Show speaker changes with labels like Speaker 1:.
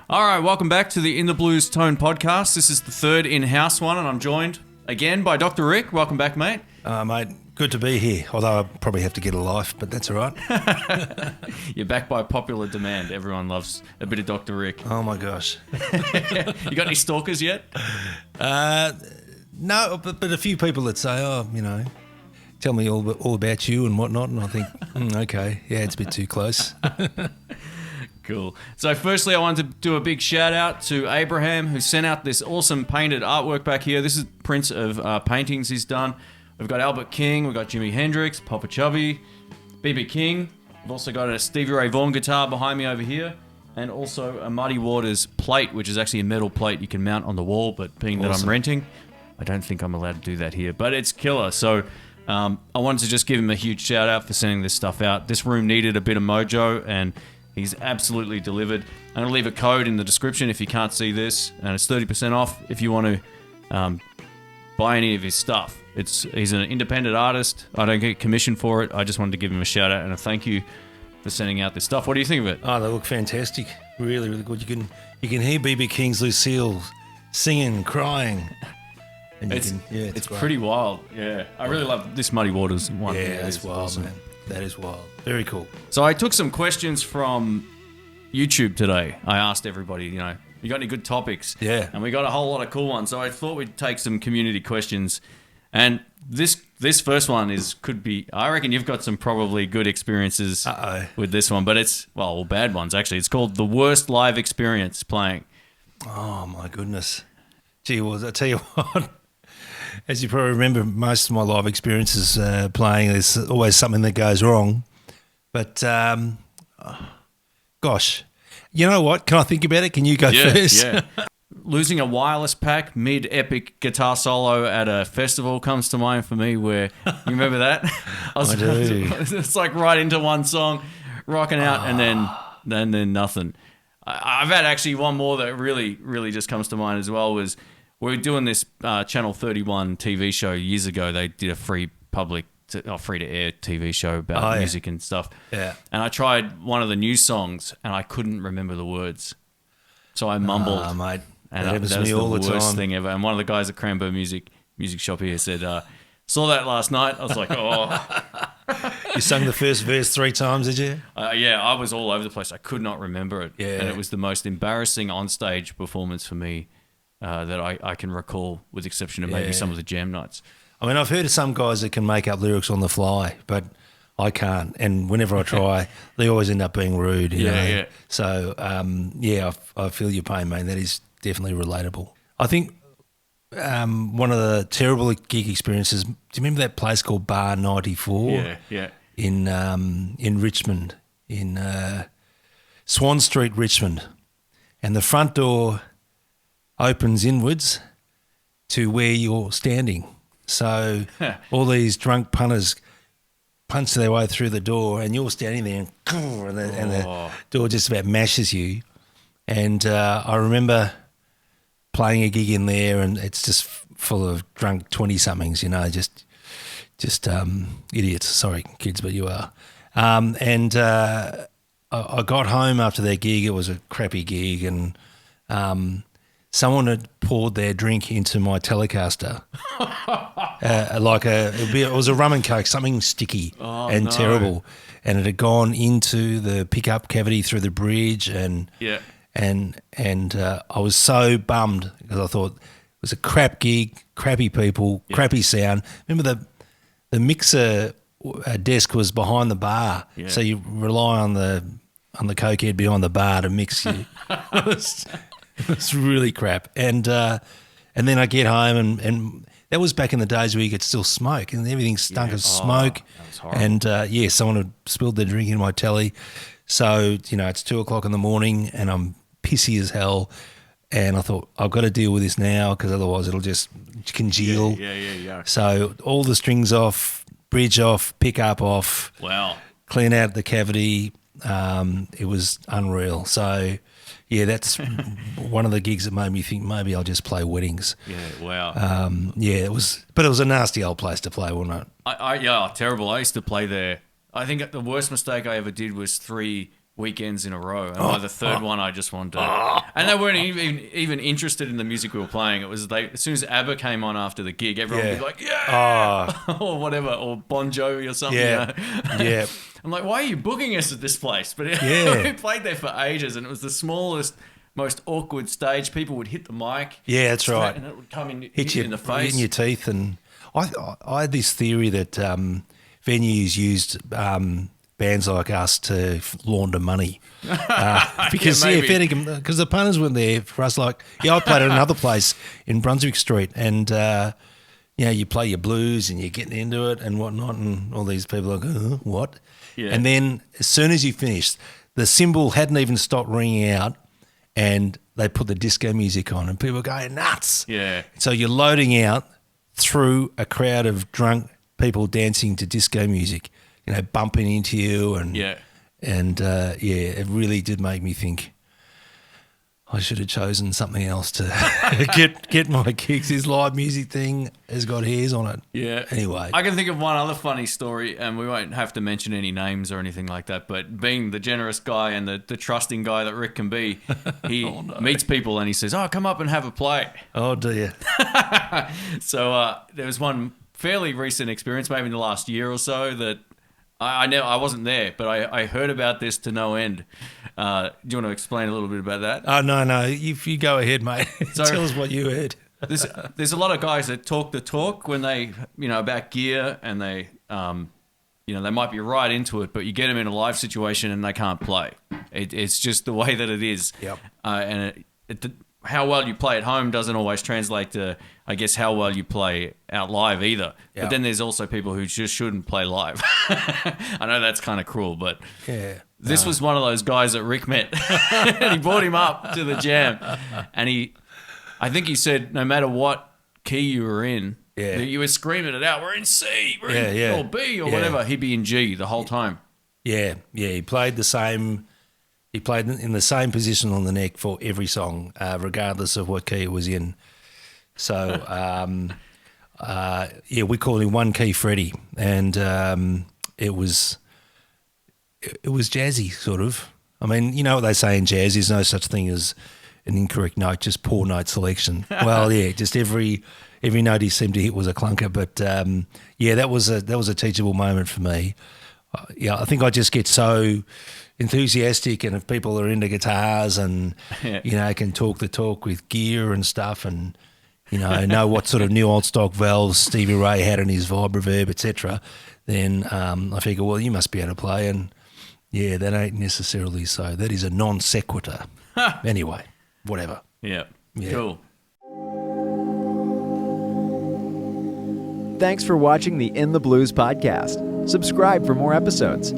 Speaker 1: All right, welcome back to the In the Blues Tone podcast. This is the third in-house one, and I'm joined again by Dr. Rick. Welcome back, mate.
Speaker 2: Mate, good to be here, although I probably have to get a life, but that's all right.
Speaker 1: You're back by popular demand. Everyone loves a bit of Dr. Rick.
Speaker 2: Oh, my gosh.
Speaker 1: You got any stalkers yet?
Speaker 2: No, but a few people that say, tell me all about you and whatnot, and I think, okay, yeah, it's a bit too close.
Speaker 1: Cool. So firstly, I wanted to do a big shout out to Abraham, who sent out this awesome painted artwork back here. This is prints of paintings he's done. We've got Albert King, we've got Jimi Hendrix, Papa Chubby, B.B. King. We've also got a Stevie Ray Vaughan guitar behind me over here, and also a Muddy Waters plate, which is actually a metal plate you can mount on the wall, but being that I'm renting, I don't think I'm allowed to do that here, but it's killer. So I wanted to just give him a huge shout out for sending this stuff out. This room needed a bit of mojo, and he's absolutely delivered. I'm going to leave a code in the description if you can't see this, and it's 30% off if you want to buy any of his stuff. He's an independent artist. I don't get commission for it. I just wanted to give him a shout out and a thank you for sending out this stuff. What do you think of it?
Speaker 2: Oh, they look fantastic. Really, really good. You can hear B.B. King's Lucille singing, crying. And
Speaker 1: it's pretty wild. Yeah, I really love this Muddy Waters one.
Speaker 2: Yeah, that's wild, awesome. Man. That is wild. Very cool.
Speaker 1: So I took some questions from YouTube today. I asked everybody, you got any good topics?
Speaker 2: Yeah.
Speaker 1: And we got a whole lot of cool ones. So I thought we'd take some community questions. And this first one could be, I reckon you've got some probably good experiences with this one, but it's, well, bad ones actually. It's called the worst live experience playing.
Speaker 2: Oh my goodness. Gee whiz, I tell you what. As you probably remember, most of my live experiences playing, there's always something that goes wrong. But, gosh, you know what? Can I think about it? Can you go first?
Speaker 1: Yeah. Losing a wireless pack mid-epic guitar solo at a festival comes to mind for me where, you remember that?
Speaker 2: I do.
Speaker 1: It's like right into one song, rocking out, and then nothing. I've had actually one more that really, really just comes to mind as well was, we were doing this Channel 31 TV show years ago. They did a free to air TV show about music and stuff.
Speaker 2: Yeah.
Speaker 1: And I tried one of the new songs and I couldn't remember the words. So I mumbled.
Speaker 2: Mate.
Speaker 1: And
Speaker 2: that happens
Speaker 1: was
Speaker 2: to me all the time.
Speaker 1: The worst thing ever. And one of the guys at Cranberg Music Shop here said, saw that last night. I was like, oh.
Speaker 2: You sung the first verse 3 times, did you?
Speaker 1: Yeah, I was all over the place. I could not remember it.
Speaker 2: Yeah.
Speaker 1: And it was the most embarrassing onstage performance for me that I can recall, with the exception of maybe some of the jam nights.
Speaker 2: I mean, I've heard of some guys that can make up lyrics on the fly, but I can't. And whenever I try, they always end up being rude. You know?
Speaker 1: Yeah.
Speaker 2: So, I feel your pain, mate. That is definitely relatable. I think one of the terrible gig experiences, do you remember that place called Bar 94?
Speaker 1: Yeah.
Speaker 2: In Richmond, in Swan Street, Richmond. And the front door opens inwards to where you're standing. So all these drunk punters punch their way through the door and you're standing there and the door just about mashes you. And I remember playing a gig in there and it's just full of drunk 20-somethings, just idiots. Sorry, kids, but you are. I got home after that gig. It was a crappy gig and someone had poured their drink into my Telecaster, it was a rum and coke, something sticky terrible, and it had gone into the pickup cavity through the bridge, and I was so bummed because I thought it was a crap gig, crappy people, crappy sound. Remember the mixer desk was behind the bar, so you rely on the cokehead behind the bar to mix you. It was really crap. And then I get home and that was back in the days where you could still smoke and everything stunk of smoke.
Speaker 1: That was horrible.
Speaker 2: And someone had spilled their drink in my telly. So, it's 2:00 in the morning and I'm pissy as hell. And I thought, I've got to deal with this now because otherwise it'll just congeal.
Speaker 1: Yeah.
Speaker 2: So all the strings off, bridge off, pickup off.
Speaker 1: Wow.
Speaker 2: Clean out the cavity. It was unreal. So... yeah, that's one of the gigs that made me think maybe I'll just play weddings.
Speaker 1: Yeah, wow.
Speaker 2: It was a nasty old place to play, wasn't it?
Speaker 1: Terrible. I used to play there. I think the worst mistake I ever did was 3 weekends in a row. And by the third one, I just wanted to... And they weren't even interested in the music we were playing. It was as soon as ABBA came on after the gig, everyone would be like, yeah! Or whatever, or Bon Jovi or something.
Speaker 2: Yeah,
Speaker 1: you know?
Speaker 2: yeah.
Speaker 1: I'm like, why are you booking us at this place? But we played there for ages, and it was the smallest, most awkward stage. People would hit the mic.
Speaker 2: Yeah, that's right.
Speaker 1: And it would come in,
Speaker 2: hit you
Speaker 1: in the face.
Speaker 2: in your teeth. And I had this theory that venues used bands like us to launder money. Because because the punters weren't there for us. Like, I played at another place in Brunswick Street, and you play your blues and you're getting into it and whatnot, and all these people are like, what?
Speaker 1: Yeah.
Speaker 2: And then as soon as you finished, the cymbal hadn't even stopped ringing out, and they put the disco music on, and people were going nuts.
Speaker 1: Yeah.
Speaker 2: So you're loading out through a crowd of drunk people dancing to disco music, bumping into you, and it really did make me think I should have chosen something else to get my kicks. This live music thing has got hairs on it.
Speaker 1: Yeah.
Speaker 2: Anyway,
Speaker 1: I can think of one other funny story, and we won't have to mention any names or anything like that, but being the generous guy and the trusting guy that Rick can be, he meets people and he says, come up and have a play.
Speaker 2: Oh, dear.
Speaker 1: So there was one fairly recent experience, maybe in the last year or so, that I wasn't there, but I heard about this to no end. Do you want to explain a little bit about that?
Speaker 2: Oh, no. If you go ahead, mate. So, tell us what you heard.
Speaker 1: There's a lot of guys that talk the talk when they, about gear, and they, they might be right into it, but you get them in a live situation and they can't play. It's just the way that it is.
Speaker 2: Yep.
Speaker 1: And how well you play at home doesn't always translate to, I guess, how well you play out live either.
Speaker 2: Yep.
Speaker 1: But then there's also people who just shouldn't play live. I know that's kind of cruel, but this was one of those guys that Rick met. And he brought him up to the jam. And I think he said no matter what key you were in, you were screaming it out, we're in C, we're in or B or whatever. He'd be in G the whole time.
Speaker 2: Yeah, he played the same... He played in the same position on the neck for every song, regardless of what key it was in. So, we called him One Key Freddie, and it was jazzy, sort of. I mean, you know what they say in jazz, there's no such thing as an incorrect note, just poor note selection. Well, just every note he seemed to hit was a clunker. But that was a teachable moment for me. I think I just get so enthusiastic, and if people are into guitars and can talk the talk with gear and stuff, and know what sort of new old stock valves Stevie Ray had in his vibroverb, etc., then I figure, well, you must be able to play, and that ain't necessarily so. That is a non sequitur. Anyway, whatever.
Speaker 1: Yeah. Cool.
Speaker 3: Thanks for watching the In the Blues podcast. Subscribe for more episodes.